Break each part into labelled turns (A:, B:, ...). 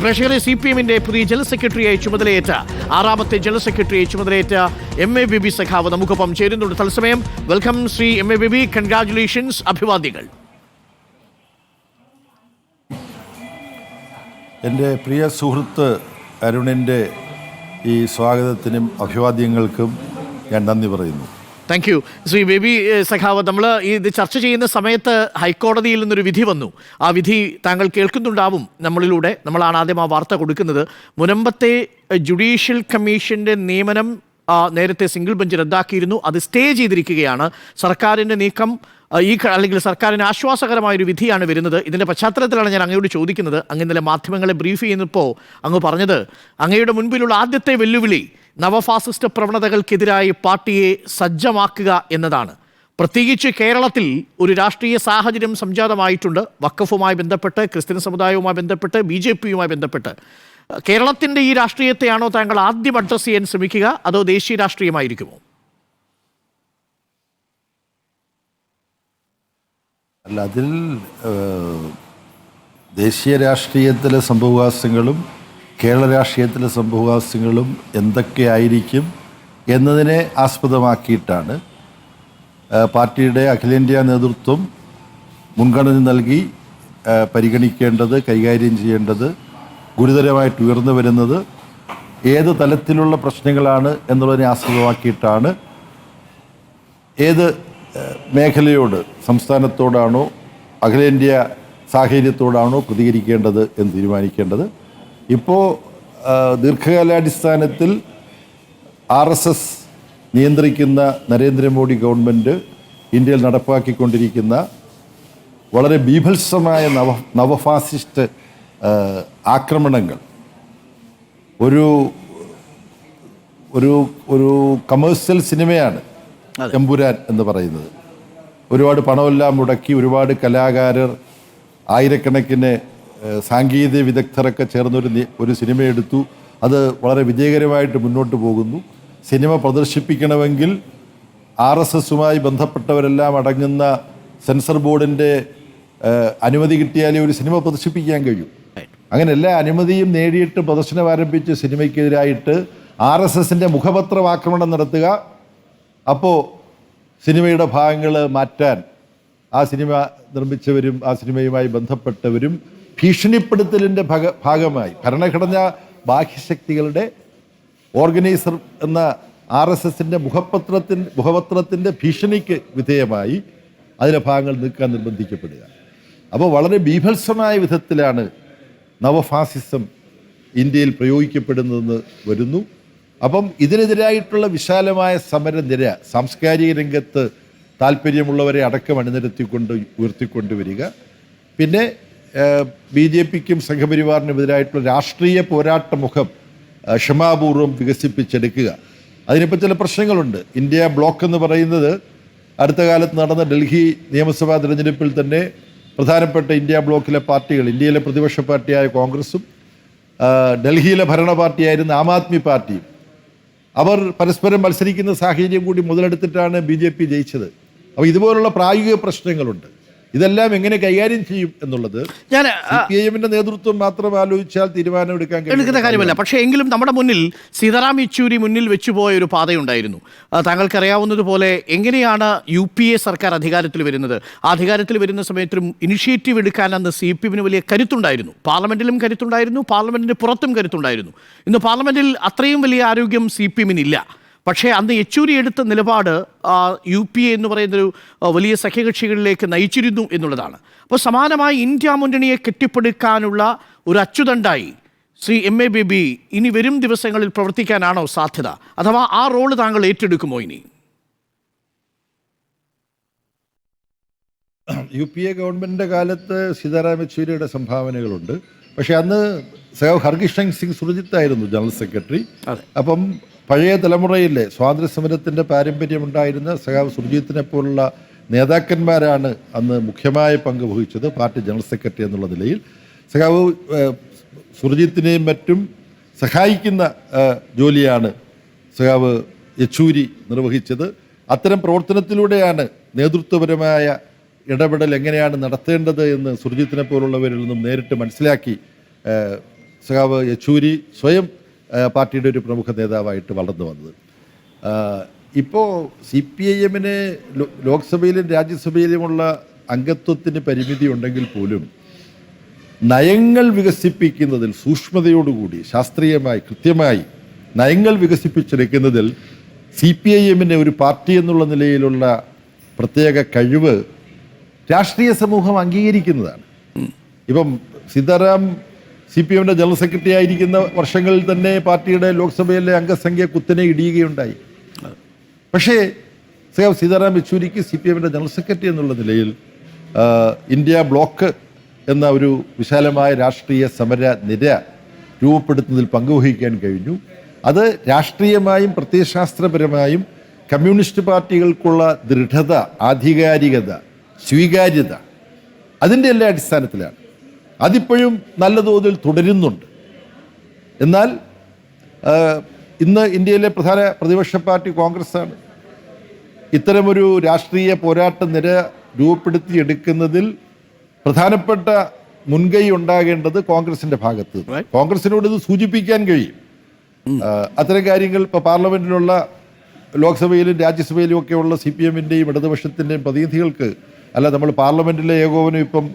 A: പ്രേക്ഷകരെ CPM-ന്റെ പുതിയ ജനറൽ സെക്രട്ടറിയായി ചുമതലയേറ്റ ആറാമത്തെ ജനറൽ സെക്രട്ടറിയായി ചുമതലയേറ്റ MA ബേബി സഖാവ് നമുക്കൊപ്പം ചേരുന്നുണ്ട് തത്സമയം. Welcome Shri MA baby, congratulations, അഭിവാദ്യങ്ങൾ.
B: എൻ്റെ പ്രിയ സുഹൃത്ത് അരുണിൻ്റെ ഈ സ്വാഗതത്തിനും അഭിവാദ്യങ്ങൾക്കും ഞാൻ നന്ദി പറയുന്നു.
A: താങ്ക് യു ശ്രീ ബേബി സഖാവ്. നമ്മൾ ഇത് ചർച്ച ചെയ്യുന്ന സമയത്ത് ഹൈക്കോടതിയിൽ നിന്നൊരു വിധി വന്നു. ആ വിധി താങ്കൾ കേൾക്കുന്നുണ്ടാവും. നമ്മളാണ് ആദ്യം ആ വാർത്ത കൊടുക്കുന്നത്. മുനമ്പത്തെ ജുഡീഷ്യൽ കമ്മീഷൻ്റെ നിയമനം നേരത്തെ സിംഗിൾ ബെഞ്ച് റദ്ദാക്കിയിരുന്നു. അത് സ്റ്റേ ചെയ്തിരിക്കുകയാണ്. സർക്കാരിൻ്റെ നീക്കം അല്ലെങ്കിൽ സർക്കാരിന് ആശ്വാസകരമായൊരു വിധിയാണ് വരുന്നത്. ഇതിൻ്റെ പശ്ചാത്തലത്തിലാണ് ഞാൻ അങ്ങയോട് ചോദിക്കുന്നത്. അങ്ങ് ഇന്നലെ മാധ്യമങ്ങളെ ബ്രീഫ് ചെയ്യുന്നപ്പോൾ അങ്ങ് പറഞ്ഞത് അങ്ങയുടെ മുൻപിലുള്ള ആദ്യത്തെ വെല്ലുവിളി നവഫാസിസ്റ്റ് പ്രവണതകൾക്കെതിരായി പാർട്ടിയെ സജ്ജമാക്കുക എന്നതാണ്. പ്രത്യേകിച്ച് കേരളത്തിൽ ഒരു രാഷ്ട്രീയ സാഹചര്യം സംജാതമായിട്ടുണ്ട്. വഖഫുമായി ബന്ധപ്പെട്ട്, ക്രിസ്ത്യൻ സമുദായവുമായി ബന്ധപ്പെട്ട്, BJP-യുമായി ബന്ധപ്പെട്ട്. കേരളത്തിൻ്റെ ഈ രാഷ്ട്രീയത്തെയാണോ താങ്കൾ ആദ്യം അഡ്രസ്സ് ചെയ്യാൻ ശ്രമിക്കുക, അതോ ദേശീയ രാഷ്ട്രീയമായിരിക്കുമോ?
B: അല്ല, അതിൽ ദേശീയ രാഷ്ട്രീയത്തിലെ സംഭവവികാസങ്ങളും കേരള രാഷ്ട്രീയത്തിലെ സംഭവവികാസങ്ങളും എന്തൊക്കെയായിരിക്കും എന്നതിനെ ആസ്പദമാക്കിയിട്ടാണ് പാർട്ടിയുടെ അഖിലേന്ത്യാ നേതൃത്വം മുൻഗണന നൽകി പരിഗണിക്കേണ്ടത്, കൈകാര്യം ചെയ്യേണ്ടത്, ഗുരുതരമായിട്ട് ഉയർന്നു വരുന്നത് ഏത് തലത്തിലുള്ള പ്രശ്നങ്ങളാണ് എന്നുള്ളതിനെ ആസ്പദമാക്കിയിട്ടാണ് ഏത് മേഖലയോട്, സംസ്ഥാനത്തോടാണോ അഖിലേന്ത്യാ സാഹചര്യത്തോടാണോ പ്രതികരിക്കേണ്ടത് എന്ന് തീരുമാനിക്കേണ്ടത്. ഇപ്പോൾ ദീർഘകാലാടിസ്ഥാനത്തിൽ RSS നിയന്ത്രിക്കുന്ന നരേന്ദ്രമോദി ഗവൺമെൻറ് ഇന്ത്യയിൽ നടപ്പാക്കിക്കൊണ്ടിരിക്കുന്ന വളരെ ബീഭത്സമായ നവഫാസിസ്റ്റ് ആക്രമണങ്ങൾ ഒരു ഒരു ഒരു കമേഴ്സ്യൽ സിനിമയാണ് എമ്പുരാൻ എന്ന് പറയുന്നത്. ഒരുപാട് പണമെല്ലാം മുടക്കി ഒരുപാട് കലാകാരർ, ആയിരക്കണക്കിന് സാങ്കേതിക വിദഗ്ധരൊക്കെ ചേർന്നൊരു സിനിമ എടുത്തു. അത് വളരെ വിജയകരമായിട്ട് മുന്നോട്ട് പോകുന്നു. സിനിമ പ്രദർശിപ്പിക്കണമെങ്കിൽ RSS-യുമായി ബന്ധപ്പെട്ടവരെല്ലാം അടങ്ങുന്ന സെൻസർ ബോർഡിൻ്റെ അനുമതി കിട്ടിയാലേ ഒരു സിനിമ പ്രദർശിപ്പിക്കാൻ കഴിയൂ. അങ്ങനെ എല്ലാ അനുമതിയും നേടിയിട്ട് പ്രദർശനം ആരംഭിച്ച സിനിമയ്ക്കെതിരായിട്ട് RSS-ൻ്റെ മുഖപത്രം ആക്രമണം നടത്തുക, അപ്പോൾ സിനിമയുടെ ഭാഗങ്ങൾ മാറ്റാൻ ആ സിനിമ നിർമ്മിച്ചവരും ആ സിനിമയുമായി ബന്ധപ്പെട്ടവരും ഭീഷണിപ്പെടുത്തലിൻ്റെ ഭാഗമായി ഭരണഘടനാ ബാഹ്യശക്തികളുടെ ഓർഗനൈസർ എന്ന RSS-ൻ്റെ മുഖപത്രത്തിൻ്റെ ഭീഷണിക്ക് വിധേയമായി അതിലെ ഭാഗങ്ങൾ നീക്കാൻ നിർബന്ധിക്കപ്പെടുക. അപ്പോൾ വളരെ ബീഭത്സമായ വിധത്തിലാണ് നവഫാസിസം ഇന്ത്യയിൽ പ്രയോഗിക്കപ്പെടുന്നതെന്ന് വരുന്നു. അപ്പം ഇതിനെതിരായിട്ടുള്ള വിശാലമായ സമരനിര സാംസ്കാരിക രംഗത്ത് താല്പര്യമുള്ളവരെ അടക്കം അണിനിരത്തിക്കൊണ്ട് ഉയർത്തിക്കൊണ്ടുവരിക. പിന്നെ BJP-ക്കും സംഘപരിവാറിനുമെതിരായിട്ടുള്ള രാഷ്ട്രീയ പോരാട്ട മുഖം ക്ഷമാപൂർവം വികസിപ്പിച്ചെടുക്കുക. അതിനിപ്പോൾ ചില പ്രശ്നങ്ങളുണ്ട്. ഇന്ത്യ ബ്ലോക്ക് എന്ന് പറയുന്നത് അടുത്ത കാലത്ത് നടന്ന ഡൽഹി നിയമസഭാ തിരഞ്ഞെടുപ്പിൽ തന്നെ പ്രധാനപ്പെട്ട ഇന്ത്യ ബ്ലോക്കിലെ പാർട്ടികൾ, ഇന്ത്യയിലെ പ്രതിപക്ഷ പാർട്ടിയായ കോൺഗ്രസും ഡൽഹിയിലെ ഭരണ പാർട്ടിയായിരുന്ന ആം ആദ്മി പാർട്ടിയും അവർ പരസ്പരം മത്സരിക്കുന്ന സാഹചര്യം കൂടി മുതലെടുത്തിട്ടാണ് BJP ജയിച്ചത്. അപ്പോൾ ഇതുപോലുള്ള പ്രായോഗിക പ്രശ്നങ്ങളുണ്ട്. ഇതെല്ലാം എങ്ങനെ കൈകാര്യം ചെയ്യും എന്നുള്ളത് CPM-ന്റെ നേതൃത്വം മാത്രം ആലോചിച്ചാൽ തീരുമാനമെടുക്കാൻ
A: എടുക്കുന്ന കാര്യമല്ല. പക്ഷേ എങ്കിലും നമ്മുടെ മുന്നിൽ സീതാറാം യെച്ചൂരി മുന്നിൽ വെച്ചുപോയ ഒരു പാതയുണ്ടായിരുന്നു. താങ്കൾക്കറിയാവുന്നതുപോലെ എങ്ങനെയാണ് UPA സർക്കാർ അധികാരത്തിൽ വരുന്നത്. ആ അധികാരത്തിൽ വരുന്ന സമയത്തും ഇനിഷ്യേറ്റീവ് എടുക്കാൻ അന്ന് CPM-ന് വലിയ കരുത്തുണ്ടായിരുന്നു. പാർലമെന്റിലും കരുത്തുണ്ടായിരുന്നു, പാർലമെന്റിന് പുറത്തും കരുത്തുണ്ടായിരുന്നു. ഇന്ന് പാർലമെന്റിൽ അത്രയും വലിയ ആരോഗ്യം CPM-നില്ല. പക്ഷേ അന്ന് യെച്ചൂരി എടുത്ത നിലപാട് UPA എന്ന് പറയുന്നൊരു വലിയ സഖ്യകക്ഷികളിലേക്ക് നയിച്ചിരുന്നു എന്നുള്ളതാണ്. അപ്പോൾ സമാനമായി ഇന്ത്യ മുന്നണിയെ കെട്ടിപ്പടുക്കാനുള്ള ഒരു അച്ചുതണ്ടായി ശ്രീ MA ബേബി ഇനി വരും ദിവസങ്ങളിൽ പ്രവർത്തിക്കാനാണോ സാധ്യത, അഥവാ ആ റോള് താങ്കൾ ഏറ്റെടുക്കുമോ? ഇനി
B: UPA ഗവൺമെൻറ്റിൻ്റെ കാലത്ത് സീതാറാം യെച്ചൂരിയുടെ സംഭാവനകളുണ്ട്. പക്ഷേ അന്ന് സഖാവ് ഹർകിഷൻ സിംഗ് സുർജിത്തായിരുന്നു ജനറൽ സെക്രട്ടറി. അപ്പം പഴയ തലമുറയിലെ സ്വാതന്ത്ര്യ സമരത്തിൻ്റെ പാരമ്പര്യമുണ്ടായിരുന്ന സഖാവ് സുർജിത്തിനെ പോലുള്ള നേതാക്കന്മാരാണ് അന്ന് മുഖ്യമായ പങ്ക് വഹിച്ചത് പാർട്ടി ജനറൽ സെക്രട്ടറി എന്നുള്ള നിലയിൽ. സഖാവ് സുർജിത്തിനെയും മറ്റും സഹായിക്കുന്ന ജോലിയാണ് സഖാവ് യെച്ചൂരി നിർവഹിച്ചത്. അത്തരം പ്രവർത്തനത്തിലൂടെയാണ് നേതൃത്വപരമായ ഇടപെടൽ എങ്ങനെയാണ് നടത്തേണ്ടത് എന്ന് സുർജിത്തിനെ പോലുള്ളവരിൽ നിന്നും നേരിട്ട് മനസ്സിലാക്കി സഖാവ് യെച്ചൂരി സ്വയം പാർട്ടിയുടെ ഒരു പ്രമുഖ നേതാവായിട്ട് വളർന്നു വന്നത്. ഇപ്പോൾ CPIM ലോക്സഭയിലും രാജ്യസഭയിലുമുള്ള അംഗത്വത്തിന് പരിമിതി ഉണ്ടെങ്കിൽ പോലും നയങ്ങൾ വികസിപ്പിക്കുന്നതിൽ സൂക്ഷ്മതയോടുകൂടി ശാസ്ത്രീയമായി കൃത്യമായി നയങ്ങൾ വികസിപ്പിച്ചെടുക്കുന്നതിൽ CPIM ഒരു പാർട്ടി എന്നുള്ള നിലയിലുള്ള പ്രത്യേക കഴിവ് രാഷ്ട്രീയ സമൂഹം അംഗീകരിക്കുന്നതാണ്. ഇപ്പം സീതാറാം CPM ജനറൽ സെക്രട്ടറി ആയിരിക്കുന്ന വർഷങ്ങളിൽ തന്നെ പാർട്ടിയുടെ ലോക്സഭയിലെ അംഗസംഖ്യ കുത്തനെ ഇടിയുകയുണ്ടായി. പക്ഷേ സീതാറാം യെച്ചൂരിക്ക് CPM ജനറൽ സെക്രട്ടറി എന്നുള്ള നിലയിൽ ഇന്ത്യ ബ്ലോക്ക് എന്ന ഒരു വിശാലമായ രാഷ്ട്രീയ സമര നിര രൂപപ്പെടുത്തുന്നതിൽ പങ്കുവഹിക്കാൻ കഴിഞ്ഞു. അത് രാഷ്ട്രീയമായും പ്രത്യയശാസ്ത്രപരമായും കമ്മ്യൂണിസ്റ്റ് പാർട്ടികൾക്കുള്ള ദൃഢത, ആധികാരികത, സ്വീകാര്യത അതിൻ്റെ എല്ലാ അടിസ്ഥാനത്തിലാണ്. അതിപ്പോഴും നല്ല തോതിൽ തുടരുന്നുണ്ട്. എന്നാൽ ഇന്ന് ഇന്ത്യയിലെ പ്രധാന പ്രതിപക്ഷ പാർട്ടി കോൺഗ്രസ്സാണ്. ഇത്തരമൊരു രാഷ്ട്രീയ പോരാട്ട നിര രൂപപ്പെടുത്തിയെടുക്കുന്നതിൽ പ്രധാനപ്പെട്ട മുൻകൈ ഉണ്ടാകേണ്ടത് കോൺഗ്രസിൻ്റെ ഭാഗത്ത്. കോൺഗ്രസിനോട് ഇത് സൂചിപ്പിക്കാൻ കഴിയും. അത്തരം കാര്യങ്ങൾ ഇപ്പോൾ പാർലമെൻറ്റിലുള്ള ലോക്സഭയിലും രാജ്യസഭയിലും ഒക്കെയുള്ള CPM ഇടതുപക്ഷത്തിൻ്റെയും പ്രതിനിധികൾക്ക് അല്ല, നമ്മൾ പാർലമെൻറ്റിലെ ഏകോപനം ഇപ്പം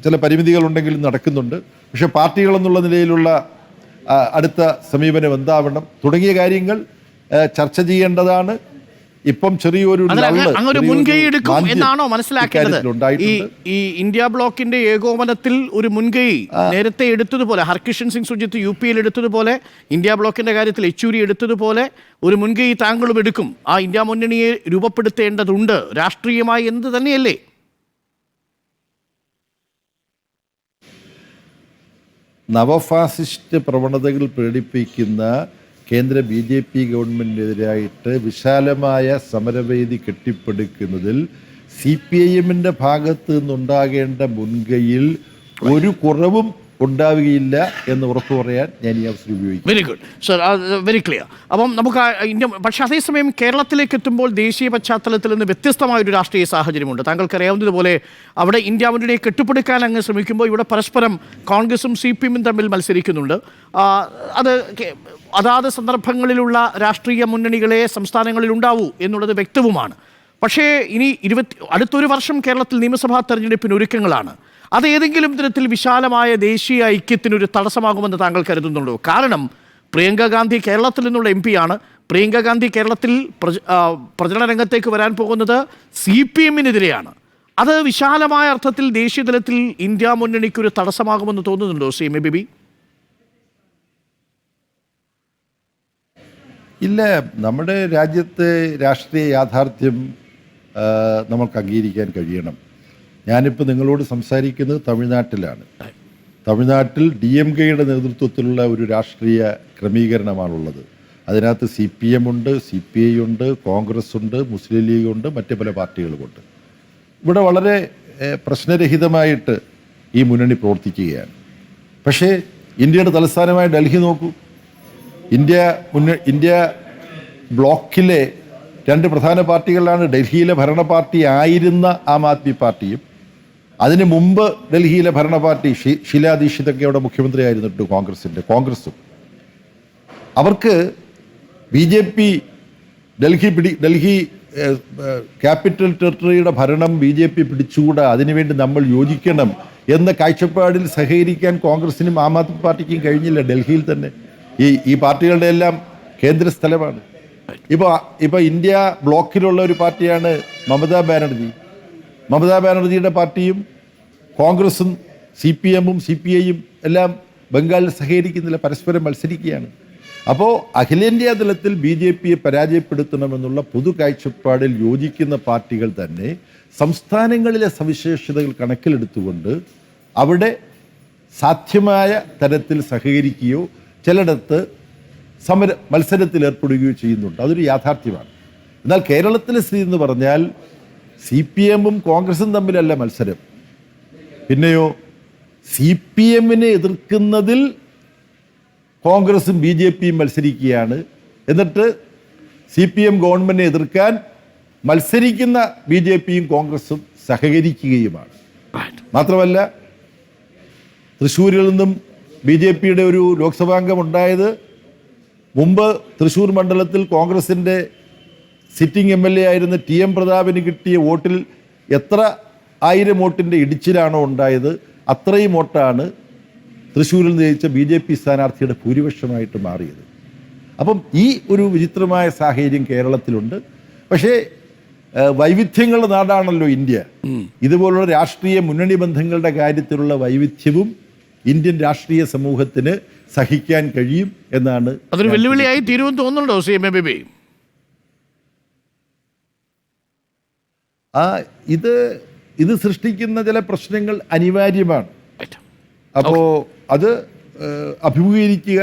B: ചില പരിമിതികളുണ്ടെങ്കിലും നടക്കുന്നുണ്ട്. പക്ഷേ പാർട്ടികളെന്നുള്ള നിലയിലുള്ള അടുത്ത സമീപനം എന്താവണം തുടങ്ങിയ കാര്യങ്ങൾ ചർച്ച ചെയ്യേണ്ടതാണ്. ഇപ്പം ചെറിയൊരു
A: മുൻകൈ എടുക്കും എന്നാണോ മനസ്സിലാക്കേണ്ടത്? ഈ ഇന്ത്യ ബ്ലോക്കിന്റെ ഏകോപനത്തിൽ ഒരു മുൻകൈ നേരത്തെ എടുത്തതുപോലെ ഹർകിഷൻ സിംഗ് സുജിത്ത് UP എടുത്തതുപോലെ ഇന്ത്യ ബ്ലോക്കിന്റെ കാര്യത്തിൽ യെച്ചൂരി എടുത്തതുപോലെ ഒരു മുൻകൈ താങ്കളും എടുക്കും. ആ ഇന്ത്യ മുന്നണിയെ രൂപപ്പെടുത്തേണ്ടതുണ്ട് രാഷ്ട്രീയമായി എന്ത് തന്നെയല്ലേ?
B: നവഫാസിസ്റ്റ് പ്രവണതകൾ പ്രകടിപ്പിക്കുന്ന കേന്ദ്ര BJP ഗവൺമെൻറ്റിനെതിരായിട്ട് വിശാലമായ സമരവേദി കെട്ടിപ്പടുക്കുന്നതിൽ CPIM ഭാഗത്ത് നിന്നുണ്ടാകേണ്ട മുൻകൈയിൽ ഒരു കുറവും ഉണ്ടാവുകയില്ല എന്ന് ഉറപ്പു പറയാൻ ഞാൻ ഈ അവസരം ഉപയോഗിക്കും.
A: Very good sir, very clear. അപ്പം നമുക്ക് ഇന്ത്യ, പക്ഷേ അതേസമയം കേരളത്തിലേക്ക് എത്തുമ്പോൾ ദേശീയ പശ്ചാത്തലത്തിൽ നിന്ന് വ്യത്യസ്തമായൊരു രാഷ്ട്രീയ സാഹചര്യമുണ്ട്. താങ്കൾക്കറിയാവുന്നതുപോലെ അവിടെ ഇന്ത്യ മുന്നണിയെ കെട്ടിപ്പടുക്കാൻ അങ്ങ് ശ്രമിക്കുമ്പോൾ ഇവിടെ പരസ്പരം കോൺഗ്രസും CPM തമ്മിൽ മത്സരിക്കുന്നുണ്ട്. അത് അതാത് സന്ദർഭങ്ങളിലുള്ള രാഷ്ട്രീയ മുന്നണികളെ സംസ്ഥാനങ്ങളിൽ ഉണ്ടാവൂ എന്നുള്ളത് വ്യക്തവുമാണ്. പക്ഷേ ഇനി അടുത്തൊരു വർഷം കേരളത്തിൽ നിയമസഭാ തെരഞ്ഞെടുപ്പിന് ഒരുക്കങ്ങളാണ്. അത് ഏതെങ്കിലും തരത്തിൽ വിശാലമായ ദേശീയ ഐക്യത്തിനൊരു തടസ്സമാകുമെന്ന് താങ്കൾ കരുതുന്നുണ്ടോ? കാരണം പ്രിയങ്ക ഗാന്ധി കേരളത്തിൽ നിന്നുള്ള MP ആണ്. പ്രിയങ്ക ഗാന്ധി കേരളത്തിൽ പ്രചരണ രംഗത്തേക്ക് വരാൻ പോകുന്നത് CPM-നെതിരെയാണ്. അത് വിശാലമായ അർത്ഥത്തിൽ ദേശീയ തലത്തിൽ ഇന്ത്യ മുന്നണിക്കൊരു തടസ്സമാകുമെന്ന് തോന്നുന്നുണ്ടോ CMA ബേബി?
B: ഇല്ല, നമ്മുടെ രാജ്യത്തെ രാഷ്ട്രീയ യാഥാർത്ഥ്യം നമുക്ക് അംഗീകരിക്കാൻ കഴിയണം. ഞാനിപ്പോൾ നിങ്ങളോട് സംസാരിക്കുന്നത് തമിഴ്നാട്ടിലാണ്. തമിഴ്നാട്ടിൽ DMK-യുടെ നേതൃത്വത്തിലുള്ള ഒരു രാഷ്ട്രീയ ക്രമീകരണമാണുള്ളത്. അതിനകത്ത് CPM ഉണ്ട്, CPI ഉണ്ട്, കോൺഗ്രസ് ഉണ്ട്, മുസ്ലിം ലീഗ് ഉണ്ട്, മറ്റ് പല പാർട്ടികളുമുണ്ട്. ഇവിടെ വളരെ പ്രശ്നരഹിതമായിട്ട് ഈ മുന്നണി പ്രവർത്തിക്കുകയാണ്. പക്ഷേ ഇന്ത്യയുടെ തലസ്ഥാനമായ ഡൽഹി നോക്കൂ. ഇന്ത്യ ബ്ലോക്കിലെ രണ്ട് പ്രധാന പാർട്ടികളാണ്. ഡൽഹിയിലെ ഭരണ പാർട്ടി ആയിരുന്ന ആം ആദ്മി പാർട്ടിയും അതിന് മുമ്പ് ഡൽഹിയിലെ ഭരണ പാർട്ടി ഷീലാ ദീക്ഷിതൊക്കെ അവിടെ മുഖ്യമന്ത്രി ആയിരുന്നിട്ട് കോൺഗ്രസും. അവർക്ക് BJP ഡൽഹി ക്യാപിറ്റൽ ടെറിട്ടറിയുടെ ഭരണം BJP പിടിച്ചുകൂടാ, അതിനുവേണ്ടി നമ്മൾ യോജിക്കണം എന്ന കാഴ്ചപ്പാടിൽ സഹകരിക്കാൻ കോൺഗ്രസിനും ആം ആദ്മി പാർട്ടിക്കും കഴിഞ്ഞില്ല. ഡൽഹിയിൽ തന്നെ ഈ പാർട്ടികളുടെ എല്ലാം കേന്ദ്ര സ്ഥലമാണ്. ഇപ്പോൾ ഇന്ത്യ ബ്ലോക്കിലുള്ള ഒരു പാർട്ടിയാണ് മമതാ ബാനർജിയുടെ പാർട്ടിയും കോൺഗ്രസും CPM-ഉം CPI-യും എല്ലാം ബംഗാളിൽ സഹകരിക്കുന്നില്ല, പരസ്പരം മത്സരിക്കുകയാണ്. അപ്പോൾ അഖിലേന്ത്യാ തലത്തിൽ BJP-യെ പരാജയപ്പെടുത്തണമെന്നുള്ള പൊതു കാഴ്ചപ്പാടിൽ യോജിക്കുന്ന പാർട്ടികൾ തന്നെ സംസ്ഥാനങ്ങളിലെ സവിശേഷതകൾ കണക്കിലെടുത്തുകൊണ്ട് അവിടെ സാധ്യമായ തരത്തിൽ സഹകരിക്കുകയോ ചിലയിടത്ത് മത്സരത്തിൽ ഏർപ്പെടുകയോ ചെയ്യുന്നുണ്ട്. അതൊരു യാഥാർത്ഥ്യമാണ്. എന്നാൽ കേരളത്തിലെ സ്ഥിതി എന്ന് പറഞ്ഞാൽ CPM-ഉം കോൺഗ്രസും തമ്മിലല്ല മത്സരം. പിന്നെയോ CPM-നെ എതിർക്കുന്നതിൽ കോൺഗ്രസും BJP-യും മത്സരിക്കുകയാണ്. എന്നിട്ട് CPM ഗവൺമെൻറ്റിനെ എതിർക്കാൻ മത്സരിക്കുന്ന BJP-യും കോൺഗ്രസും സഹകരിക്കുകയുമാണ്. മാത്രമല്ല തൃശ്ശൂരിൽ നിന്നും BJP ഒരു ലോക്സഭാംഗം ഉണ്ടായത് മുമ്പ് തൃശ്ശൂർ മണ്ഡലത്തിൽ കോൺഗ്രസിൻ്റെ സിറ്റിംഗ് MLA ആയിരുന്ന TM പ്രതാപിന് കിട്ടിയ വോട്ടിൽ എത്ര 1000 വോട്ടിൻ്റെ ഇടിച്ചിലാണോ ഉണ്ടായത് അത്രയും വോട്ടാണ് തൃശ്ശൂരിൽ ജയിച്ച BJP സ്ഥാനാർത്ഥിയുടെ ഭൂരിപക്ഷമായിട്ട് മാറിയത്. അപ്പം ഈ ഒരു വിചിത്രമായ സാഹചര്യം കേരളത്തിലുണ്ട്. പക്ഷേ വൈവിധ്യങ്ങളുടെ നാടാണല്ലോ ഇന്ത്യ. ഇതുപോലുള്ള രാഷ്ട്രീയ മുന്നണി ബന്ധങ്ങളുടെ കാര്യത്തിലുള്ള വൈവിധ്യവും ഇന്ത്യൻ രാഷ്ട്രീയ സമൂഹത്തിന് സഹിക്കാൻ കഴിയും എന്നാണ്.
A: അതൊരു വെല്ലുവിളിയായി തീരുമെന്ന് തോന്നുന്നുണ്ടോ CMA ബേബി?
B: ഇത് സൃഷ്ടിക്കുന്ന ചില പ്രശ്നങ്ങൾ അനിവാര്യമാണ്. അപ്പോൾ അത് അഭിമുഖീകരിക്കുക,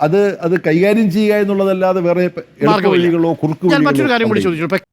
B: അത് കൈകാര്യം ചെയ്യുക എന്നുള്ളതല്ലാതെ വേറെ എളുപ്പ വഴികളോ കുറുക്കു വഴികളോ.
A: മറ്റൊരു കാര്യം കൂടി ചോദിച്ചു.